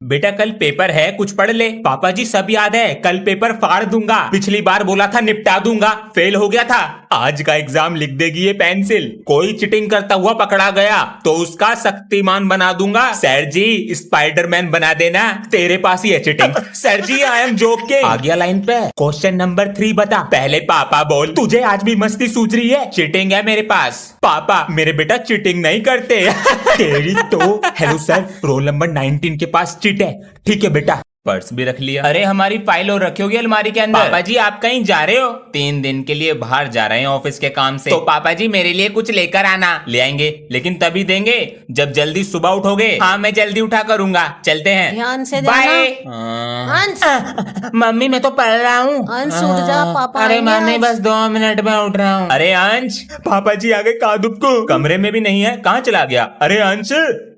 बेटा कल पेपर है, कुछ पढ़ ले। पापा जी सब याद है, कल पेपर फाड़ दूंगा। पिछली बार बोला था निपटा दूंगा, फेल हो गया था। आज का एग्जाम लिख देगी ये पेंसिल। कोई चीटिंग करता हुआ पकड़ा गया तो उसका शक्तिमान बना दूंगा। सर जी स्पाइडरमैन बना देना, तेरे पास ही है cheating. Sir ji I am joking. आ गया लाइन पे। क्वेश्चन नंबर 3 बता। पहले पापा बोल, तुझे आज भी मस्ती सूझ रही है? चीटिंग है मेरे पास। पापा मेरे बेटा चीटिंग नहीं करते। तेरी तो। हेलो सर, रोल नंबर 19 के पास चीट है। ठीक है बेटा। पर्स भी रख लिया। अरे हमारी फाइल और रखी होगी अलमारी के अंदर। पापा जी आप कहीं जा रहे हो? 3 दिन के लिए बाहर जा रहे हैं ऑफिस के काम से। तो पापा जी मेरे लिए कुछ लेकर आना। ले आएंगे, लेकिन तभी देंगे जब जल्दी सुबह उठोगे। हाँ मैं जल्दी उठा करूंगा। चलते हैं, ध्यान से बाय। अंश, मम्मी मैं तो पढ़ रहा हूँ। अंश उठ जा, पापा अरे आएंगे मम्मी आज। बस 2 मिनट में उठ रहा हूँ। अरे अंश, पापा जी आ गए कादुब को। कमरे में भी नहीं है, कहाँ चला गया? अरे अंश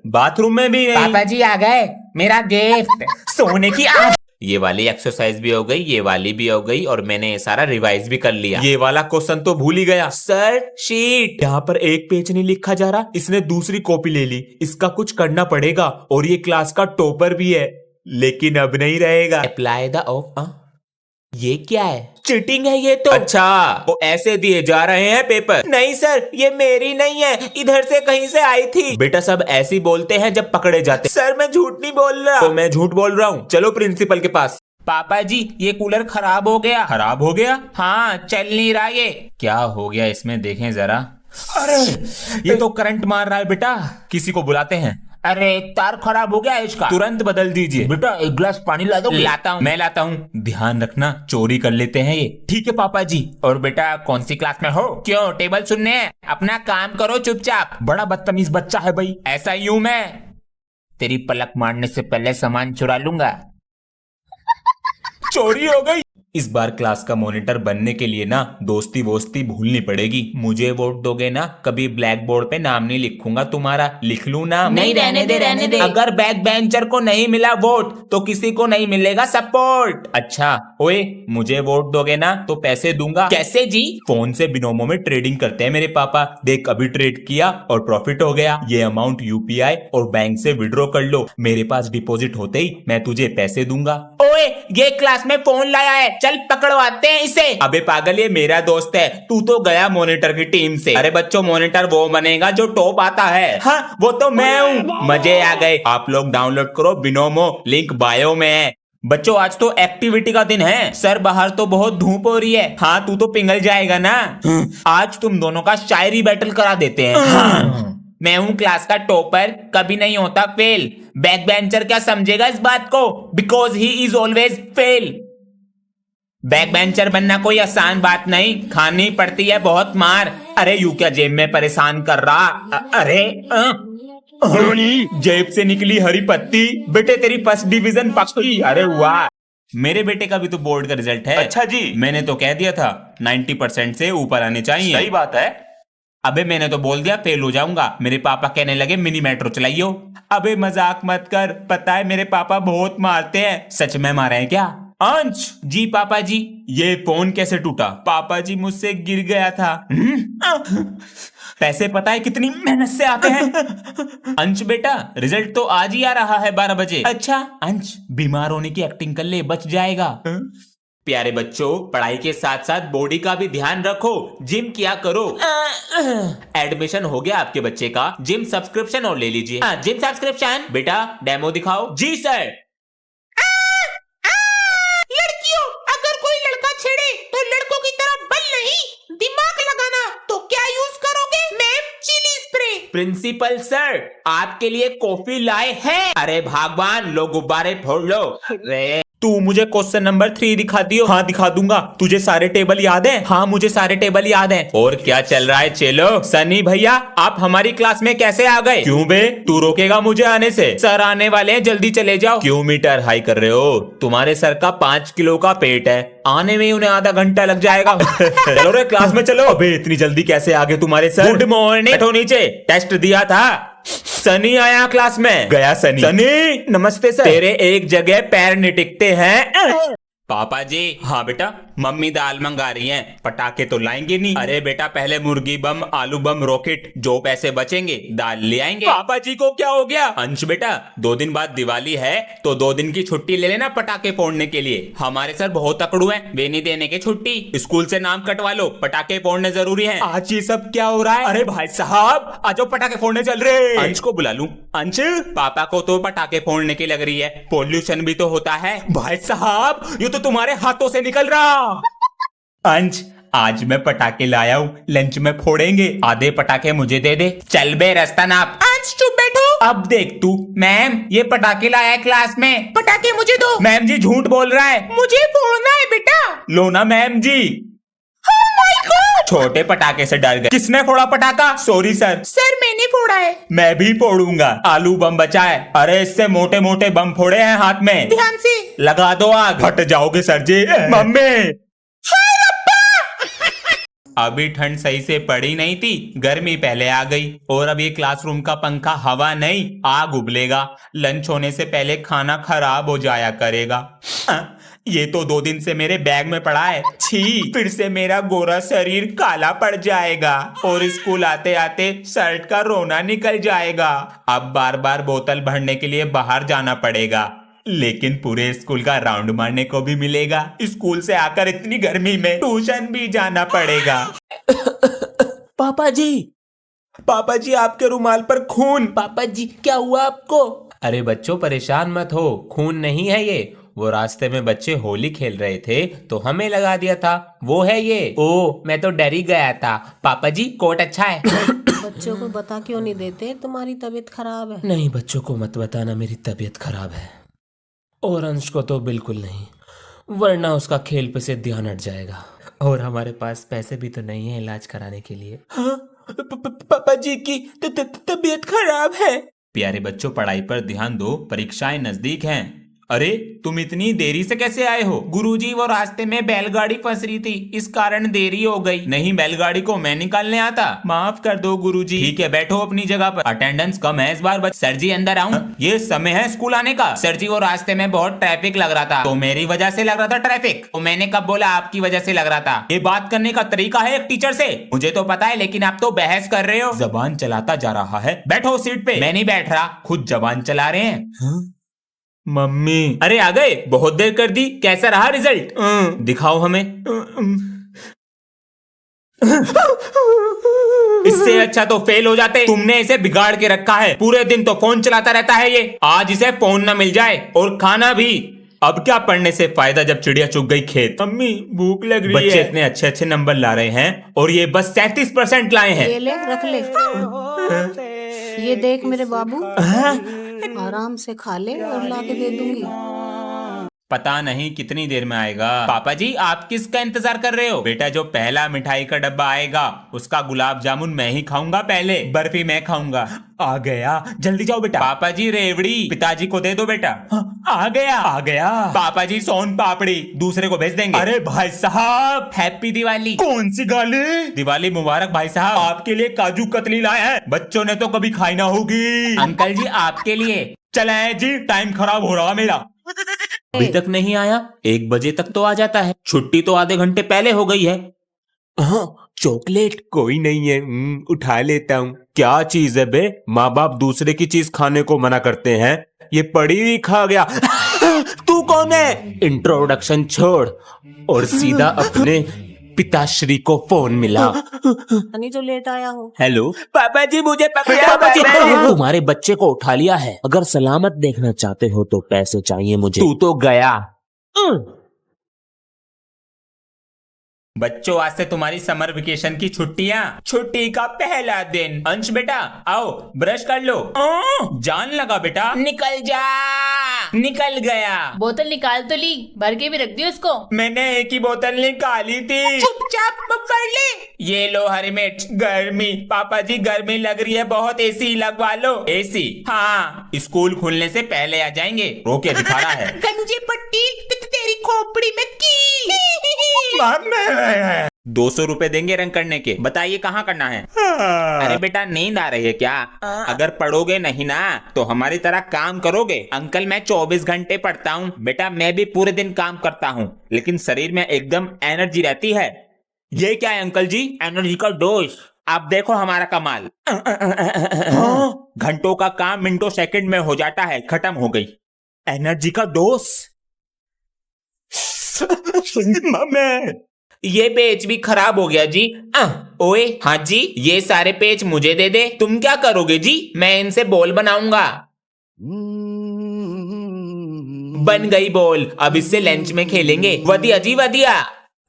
बाथरूम में भी नहीं। पापा जी आ गए, मेरा गिफ्ट सोने की ये वाली एक्सरसाइज भी हो गई, ये वाली भी हो गई, और मैंने ये सारा रिवाइज भी कर लिया। ये वाला क्वेश्चन तो भूल ही गया। सर शीट, यहाँ पर एक पेज नहीं लिखा जा रहा। इसने दूसरी कॉपी ले ली। इसका कुछ करना पड़ेगा। और ये क्लास का टॉपर भी है, लेकिन अब नहीं रहेगा। Apply the of. ये क्या है? चीटिंग है ये तो। अच्छा वो ऐसे दिए जा रहे हैं पेपर? नहीं सर ये मेरी नहीं है, इधर से कहीं से आई थी। बेटा सब ऐसे ही बोलते हैं जब पकड़े जाते। सर मैं झूठ नहीं बोल रहा। तो मैं झूठ बोल रहा हूँ, चलो प्रिंसिपल के पास। पापा जी ये कूलर खराब हो गया। खराब हो गया? हाँ चल नहीं रहा ये। क्या हो गया इसमें, देखें जरा। अरे ये तो करंट मार रहा है बेटा, किसी को बुलाते हैं। अरे तार खराब हो गया है इसका, तुरंत बदल दीजिए। बेटा एक गिलास पानी ला दो। लाता हूँ, मैं लाता हूँ। ध्यान रखना चोरी कर लेते हैं ये। ठीक है पापा जी। और बेटा कौन सी क्लास में हो? क्यों टेबल सुनने हैं? अपना काम करो चुपचाप। बड़ा बदतमीज बच्चा है भाई। ऐसा ही हूं मैं। तेरी पलक मारने से पहले सामान चुरा लूंगा। चोरी हो गई। इस बार क्लास का मॉनिटर बनने के लिए ना दोस्ती वोस्ती भूलनी पड़ेगी। मुझे वोट दोगे ना? कभी ब्लैक बोर्ड पे नाम नहीं लिखूंगा तुम्हारा। लिख लूं नाम? नहीं रहने दे, रहने दे। अगर बैक बेंचर को नहीं मिला वोट तो किसी को नहीं मिलेगा सपोर्ट। अच्छा ओए मुझे वोट दोगे ना तो पैसे दूंगा। कैसे जी? फोन से बिनोमो में ट्रेडिंग करते हैं मेरे पापा। देख अभी ट्रेड किया और प्रॉफिट हो गया। ये अमाउंट यूपीआई और बैंक से विड्रॉ कर लो। मेरे पास डिपॉजिट होते ही मैं तुझे पैसे दूंगा। ओए ये क्लास में फोन लाया है, चल पकड़वाते हैं इसे। अबे पागल ये मेरा दोस्त है, तू तो गया मॉनिटर की टीम से। अरे बच्चों मॉनिटर वो बनेगा जो टॉप आता है। हाँ वो तो मैं हूँ। मजे आ गए। आप लोग डाउनलोड करो बिनोमो, लिंक बायो में है। बच्चों आज तो एक्टिविटी का दिन है। सर बाहर तो बहुत धूप हो रही है। हाँ तू तो पिघल जाएगा ना। आज तुम दोनों का शायरी बैटल करा देते हैं। हाँ। मैं हूँ क्लास का टॉपर, कभी नहीं होता फेल। बैक बेंचर क्या समझेगा इस बात को? Because he is always fail. Back bencher बनना कोई आसान बात नहीं, खानी पड़ती है बहुत मार। अरे यू क्या जेब में परेशान कर रहा? अरे जेब से निकली हरी पत्ती। बेटे तेरी फर्स्ट डिवीजन पक्की। अरे वाह, मेरे बेटे का भी तो बोर्ड का रिजल्ट है। अच्छा जी, मैंने तो कह दिया था 90% से ऊपर आने चाहिए। सही बात है। अबे मैंने तो बोल दिया फेल हो जाऊंगा। मेरे पापा कहने लगे मिनी मेट्रो चलाइयो। अबे मजाक मत कर, पता है मेरे पापा बहुत मारते हैं। सच में मारे हैं क्या? अंश जी पापा जी। ये फोन कैसे टूटा? पापा जी मुझसे गिर गया था। पैसे पता है कितनी मेहनत से आते हैं? अंश बेटा रिजल्ट तो आज ही आ रहा है 12 बजे। अच्छा अंश बीमार होने की एक्टिंग कर ले, बच जाएगा। प्यारे बच्चों पढ़ाई के साथ साथ बॉडी का भी ध्यान रखो, जिम किया करो। एडमिशन हो गया आपके बच्चे का? जिम सब्सक्रिप्शन और ले लीजिए। Gym subscription. बेटा डेमो दिखाओ। जी सर। लड़कियों अगर कोई लड़का छेड़े तो लड़कों की तरह बल नहीं दिमाग लगाना। तो क्या यूज करोगे? Ma'am chilli spray. Principal sir आपके लिए कॉफी लाए हैं। अरे भगवान लो गुब्बारे फोड़ लो। अरे तू मुझे क्वेश्चन नंबर 3 दिखा दियो। हाँ दिखा दूंगा। तुझे सारे टेबल याद हैं? हाँ मुझे सारे टेबल याद हैं। और क्या चल रहा है चलो? सनी भैया आप हमारी क्लास में कैसे आ गए? क्यों बे तू रोकेगा मुझे आने से? सर आने वाले हैं, जल्दी चले जाओ। क्यों मीटर हाई कर रहे हो? तुम्हारे सर का 5 किलो का पेट है, आने में उन्हें आधा घंटा लग जाएगा। चलो रे क्लास में चलो। अबे इतनी जल्दी कैसे आ गए तुम्हारे सर? Good morning. बैठो नीचे, टेस्ट दिया था। सनी आया क्लास में। गया सनी। सनी नमस्ते सर। तेरे एक जगह पैर नहीं टिकते हैं। पापा जी। हाँ बेटा, मम्मी दाल मंगा रही हैं, पटाखे तो लाएंगे नहीं। अरे बेटा, पहले मुर्गी बम, आलू बम, रॉकेट, जो पैसे बचेंगे दाल ले आएंगे। पापा जी को क्या हो गया? अंश बेटा, 2 दिन बाद दिवाली है तो 2 दिन की छुट्टी ले लेना पटाखे फोड़ने के लिए। हमारे सर बहुत अकड़ू हैं, वे नहीं देने के छुट्टी। स्कूल से नाम कटवा लो, पटाखे फोड़ने जरूरी है। आज ये सब क्या हो रहा है? अरे भाई साहब, आज पटाखे फोड़ने चल रहे। अंश को बुला लूं? अंश, पापा को तो पटाखे फोड़ने की लग रही है, पोल्यूशन भी तो होता है। भाई साहब, ये तो तुम्हारे हाथों से निकल रहा। अंश, आज मैं पटाखे लाया हूँ, लंच में फोड़ेंगे। आधे पटाखे मुझे दे दे। चल बे, रास्ता नाप। अंश चुप बैठो। अब देख तू। मैम, ये पटाखे लाया है क्लास में। पटाखे मुझे दो। मैम जी झूठ बोल रहा है। मुझे फोड़ना है बेटा। लो ना ma'am ji. Oh my God! छोटे पटाखे से डर गए। किसने फोड़ा पटाखा? Sorry sir. सर मैंने फोड़ा है। मैं भी फोड़ूंगा। आलू बम बचा है। अरे इससे मोटे मोटे बम फोड़े हैं हाथ में। ध्यान से लगा दो आग। फट जाओगे सर जी। मम्मी, अभी ठंड सही से पड़ी नहीं थी, गर्मी पहले आ गई और अब ये क्लासरूम का पंखा हवा नहीं, आग उबलेगा। लंच होने से पहले खाना खराब हो जाया करेगा। ये तो 2 दिन से मेरे बैग में पड़ा है। छी, फिर से मेरा गोरा शरीर काला पड़ जाएगा और स्कूल आते आते शर्ट का रोना निकल जाएगा। अब बार बार बोतल भरने के लिए बाहर जाना पड़ेगा, लेकिन पूरे स्कूल का राउंड मारने को भी मिलेगा। स्कूल से आकर इतनी गर्मी में ट्यूशन भी जाना पड़ेगा। पापा जी आपके रुमाल पर खून। पापा जी क्या हुआ आपको? अरे बच्चों, परेशान मत हो, खून नहीं है ये। वो रास्ते में बच्चे होली खेल रहे थे तो हमें लगा दिया था, वो है ये। ओ, मैं तो डर ही गया था। पापा जी, कोट अच्छा है। बच्चों को बता क्यों नहीं देते तुम्हारी तबीयत खराब है? नहीं, बच्चों को मत बताना मेरी तबीयत खराब है, और अंश को तो बिल्कुल नहीं, वरना उसका खेल पे से ध्यान हट जाएगा। और हमारे पास पैसे भी तो नहीं है इलाज कराने के लिए। हाँ, पापा जी की तबीयत खराब है। प्यारे बच्चों, पढ़ाई पर ध्यान दो, परीक्षाएं नजदीक हैं। अरे तुम इतनी देरी से कैसे आए हो? गुरुजी, वो रास्ते में बैलगाड़ी फंस रही थी, इस कारण देरी हो गई। नहीं, बैलगाड़ी को मैं निकालने आता। माफ कर दो गुरुजी। ठीक है, बैठो अपनी जगह पर। अटेंडेंस कम है इस बार। सर जी अंदर आऊं? ये समय है स्कूल आने का। सर जी, वो रास्ते में बहुत ट्रैफिक लग रहा था। तो मेरी वजह से लग रहा था ट्रैफिक? तो मैंने कब बोला आपकी वजह से लग रहा था? ये बात करने का तरीका है एक टीचर से? मुझे तो पता है, लेकिन आप तो बहस कर रहे हो। जबान चलाता जा रहा है। बैठो सीट पे। मैं नहीं बैठ रहा, खुद जबान चला रहे हैं। मम्मी, अरे आ गए, बहुत देर कर दी। कैसा रहा रिजल्ट? दिखाओ हमें। इससे अच्छा तो फेल हो जाते। तुमने इसे बिगाड़ के रखा है, पूरे दिन तो फोन चलाता रहता है ये। आज इसे फोन ना मिल जाए और खाना भी। अब क्या पढ़ने से फायदा जब चिड़िया चुग गई खेत। मम्मी, भूख लग रही है। बच्चे इतने अच्छे अच्छे नंबर ला रहे हैं और ये बस 37% लाए हैं। ये ले, रख ले। ये देख मेरे बाबू, आराम से खा ले और लाके दे दूंगी। पता नहीं कितनी देर में आएगा। पापा जी, आप किसका इंतजार कर रहे हो? बेटा, जो पहला मिठाई का डब्बा आएगा उसका गुलाब जामुन मैं ही खाऊंगा पहले, बर्फी मैं खाऊंगा। आ गया, जल्दी जाओ बेटा। पापा जी, रेवड़ी पिताजी को दे दो बेटा। आ गया। पापा जी, सोन पापड़ी दूसरे को भेज देंगे। अरे भाई साहब, हैप्पी दिवाली। कौन सी गाली? दिवाली मुबारक भाई साहब। आपके लिए काजू कतली लाया है, बच्चों ने तो कभी खाई ना होगी। अंकल जी, आपके लिए। चले जी, टाइम खराब हो रहा मेरा। अभी तक नहीं आया? 1 बजे तक तो आ जाता है। छुट्टी तो आधे घंटे पहले हो गई है। हाँ, चॉकलेट। कोई नहीं है, उठा लेता हूँ। क्या चीज है बे? माँ बाप दूसरे की चीज खाने को मना करते हैं, ये पड़ी हुई खा गया। तू कौन है? इंट्रोडक्शन छोड़ और सीधा अपने पिताश्री को फोन मिला। नहीं तो लेट आया हूँ। हेलो पापा जी, मुझे तुम्हारे बच्चे को उठा लिया है। अगर सलामत देखना चाहते हो तो पैसे चाहिए मुझे। तू तो गया। बच्चों, आज से तुम्हारी समर वेकेशन की छुट्टियां। छुट्टी का पहला दिन। अंश बेटा, आओ ब्रश कर लो। जान लगा बेटा। निकल जा। निकल गया। बोतल निकाल तो ली, भर के भी रख दी उसको। मैंने एक ही बोतल निकाली थी। चुपचाप पकड़ ले। ये लो हरी मिर्च। गर्मी, पापा जी गर्मी लग रही है बहुत, एसी लगवा लो। एसी? हाँ, स्कूल खुलने से पहले आ जाएंगे। रोके दिखा रहा है। गंजे पट्टी तेरी खोपड़ी में कील। 200 रुपए देंगे रंग करने के। बताइए कहाँ करना है? अरे बेटा नींद आ रही है क्या? अगर पढ़ोगे नहीं ना तो हमारी तरह काम करोगे। अंकल मैं 24 घंटे पढ़ता हूँ बेटा, मैं भी पूरे दिन काम करता हूँ लेकिन शरीर में एकदम एनर्जी रहती है। ये क्या है अंकल जी? एनर्जी का डोज। आप देखो हमारा कमाल। घंटों का काम मिनटों सेकंड में हो जाता है। खत्म हो गई एनर्जी का डोज। मम्मी ये पेज भी खराब हो गया जी। ओए हाँ जी, ये सारे पेज मुझे दे दे। तुम क्या करोगे जी? मैं इनसे बॉल बनाऊंगा। बन गई बॉल, अब इससे लंच में खेलेंगे। वधिया जी वधिया।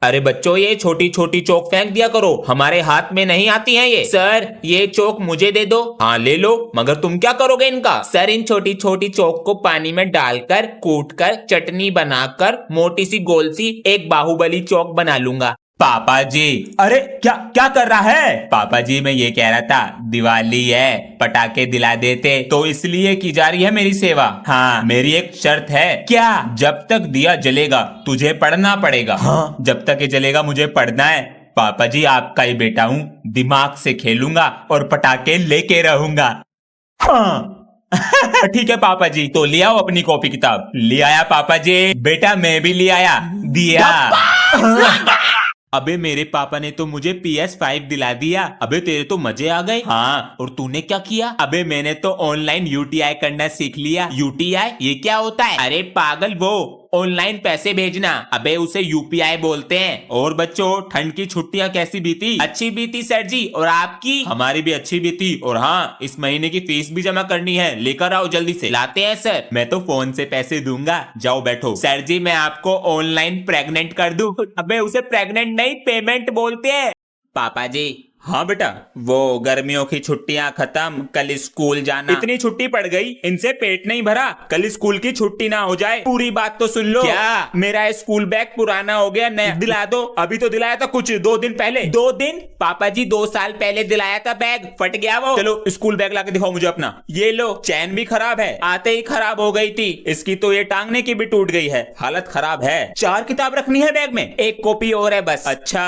अरे बच्चों ये छोटी छोटी चौक फेंक दिया करो, हमारे हाथ में नहीं आती हैं ये। सर ये चौक मुझे दे दो। हाँ ले लो, मगर तुम क्या करोगे इनका? सर इन छोटी छोटी चौक को पानी में डालकर कूटकर चटनी बनाकर मोटी सी गोल सी एक बाहुबली चौक बना लूंगा। पापा जी अरे क्या क्या कर रहा है? पापा जी मैं ये कह रहा था दिवाली है, पटाखे दिला देते तो इसलिए की जा रही है मेरी सेवा। हाँ मेरी एक शर्त है। क्या? जब तक दिया जलेगा तुझे पढ़ना पड़ेगा। हाँ जब तक ये जलेगा मुझे पढ़ना है। पापा जी आपका ही बेटा हूँ, दिमाग से खेलूंगा और पटाखे लेके रहूंगा। हाँ ठीक है पापा जी, तो ले आओ अपनी कॉपी किताब। ले आया पापा जी। बेटा मैं भी ले आया। दिया। अबे मेरे पापा ने तो मुझे PS5 दिला दिया। अबे तेरे तो मजे आ गए। हाँ और तूने क्या किया? अबे मैंने तो ऑनलाइन UTI करना सीख लिया। UTI ये क्या होता है? अरे पागल वो ऑनलाइन पैसे भेजना। अबे उसे UPI बोलते हैं। और बच्चों ठंड की छुट्टियां कैसी बीती? अच्छी बीती सर जी। और आपकी? हमारी भी अच्छी बीती। और हाँ इस महीने की फीस भी जमा करनी है, लेकर आओ जल्दी से। लाते हैं सर। मैं तो फोन से पैसे दूंगा, जाओ बैठो। सर जी मैं आपको ऑनलाइन प्रेग्नेंट कर दूं। अबे उसे प्रेग्नेंट नहीं पेमेंट बोलते हैं। पापा जी हाँ बेटा, वो गर्मियों की छुट्टियां खत्म, कल स्कूल जाना। इतनी छुट्टी पड़ गई, इनसे पेट नहीं भरा। कल स्कूल की छुट्टी ना हो जाए। पूरी बात तो सुन लो। क्या? मेरा स्कूल बैग पुराना हो गया, नया दिला दो। अभी तो दिलाया था कुछ 2 दिन पहले। 2 दिन? पापा जी 2 साल पहले दिलाया था बैग, फट गया वो। चलो स्कूल बैग लाके दिखाओ मुझे अपना। ये लो, चैन भी खराब है, आते ही खराब हो गई थी। इसकी तो ये टांगने की भी टूट गई है, हालत खराब है। 4 किताब रखनी है बैग में, 1 कॉपी और है बस। अच्छा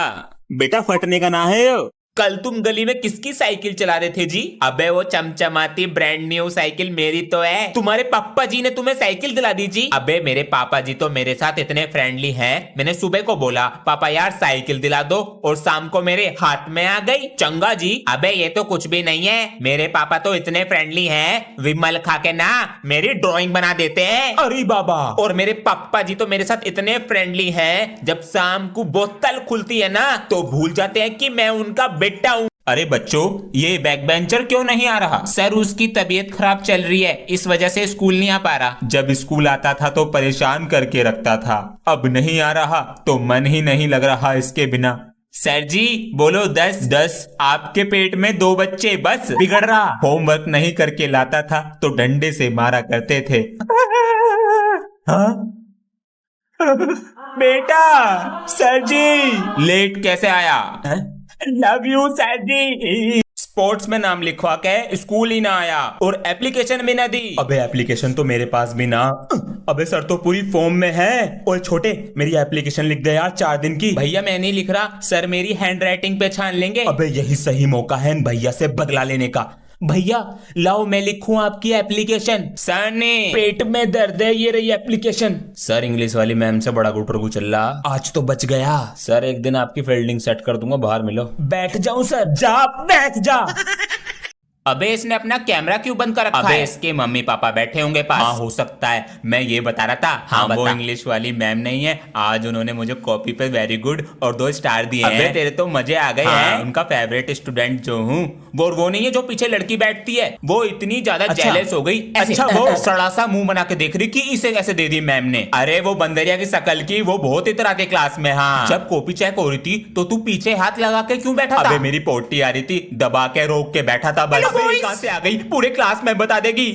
बेटा फटने का ना है। कल तुम गली में किसकी साइकिल चला रहे थे जी? अबे वो चमचमाती ब्रांड न्यू साइकिल मेरी तो है। तुम्हारे पापा जी ने तुम्हें साइकिल दिला दी जी? अबे मेरे पापा जी तो मेरे साथ इतने फ्रेंडली हैं, मैंने सुबह को बोला पापा यार साइकिल दिला दो और शाम को मेरे हाथ में आ गई। चंगा जी। अबे ये तो कुछ भी नहीं है, मेरे पापा तो इतने फ्रेंडली हैं, विमल खा के ना मेरी ड्राइंग बना देते हैं। अरे बाबा। और मेरे पापा जी तो मेरे साथ इतने फ्रेंडली हैं, जब शाम को बोतल खुलती है ना तो भूल जाते हैं कि मैं उनका बेटा हूँ। अरे बच्चों ये बैक बेंचर क्यों नहीं आ रहा? सर उसकी तबीयत खराब चल रही है, इस वजह से स्कूल नहीं आ पा रहा। जब स्कूल आता था तो परेशान करके रखता था, अब नहीं आ रहा तो मन ही नहीं लग रहा इसके बिना। सर जी बोलो 10 आपके पेट में 2 बच्चे बस। बिगड़ रहा, होमवर्क नहीं करके लाता था तो डंडे से मारा करते थे। हाँ? बेटा सर जी लेट कैसे आया? Love you sir ji. Sports में नाम लिखवा के स्कूल ही ना आया और एप्लीकेशन भी ना दी। अबे एप्लीकेशन तो मेरे पास भी ना। अबे सर तो पूरी फॉर्म में है। ओए छोटे मेरी एप्लीकेशन लिख दे यार 4 दिन की। भैया मैं नहीं लिख रहा, सर मेरी हैंड राइटिंग पहचान लेंगे। अबे यही सही मौका है भैया से बदला लेने का। भैया लाओ मैं लिखूं आपकी एप्लीकेशन। सर ने पेट में दर्द है, ये रही एप्लीकेशन। सर इंग्लिश वाली मैम से बड़ा गुटरगु चल रहा, आज तो बच गया। सर एक दिन आपकी फील्डिंग सेट कर दूंगा, बाहर मिलो। बैठ जाऊं सर? जा बैठ जा। अबे इसने अपना कैमरा क्यों बंद कर रखा है? इसके मम्मी पापा बैठे होंगे पास। हाँ हो सकता है, मैं ये बता रहा था। हाँ वो इंग्लिश वाली मैम नहीं है, आज उन्होंने मुझे कॉपी पे वेरी गुड और 2 स्टार दिए हैं। तेरे तो मजे आ गए हैं। उनका फेवरेट स्टूडेंट जो हूँ वो नहीं है जो पीछे लड़की बैठती है, वो इतनी ज्यादा जेलस हो गई। अच्छा वो सड़ा सा मुंह बना के देख रही कि इसे कैसे दे दी मैम ने। अरे वो बंदरिया की शकल की, वो बहुत इतराते क्लास में। हाँ जब कॉपी चेक हो रही थी तो तू पीछे हाथ लगा के क्यों बैठा था? अबे मेरी पोटी आ रही थी, दबा के रोक के बैठा था बस। कहाँ से आ गई, पूरे क्लास में बता देगी।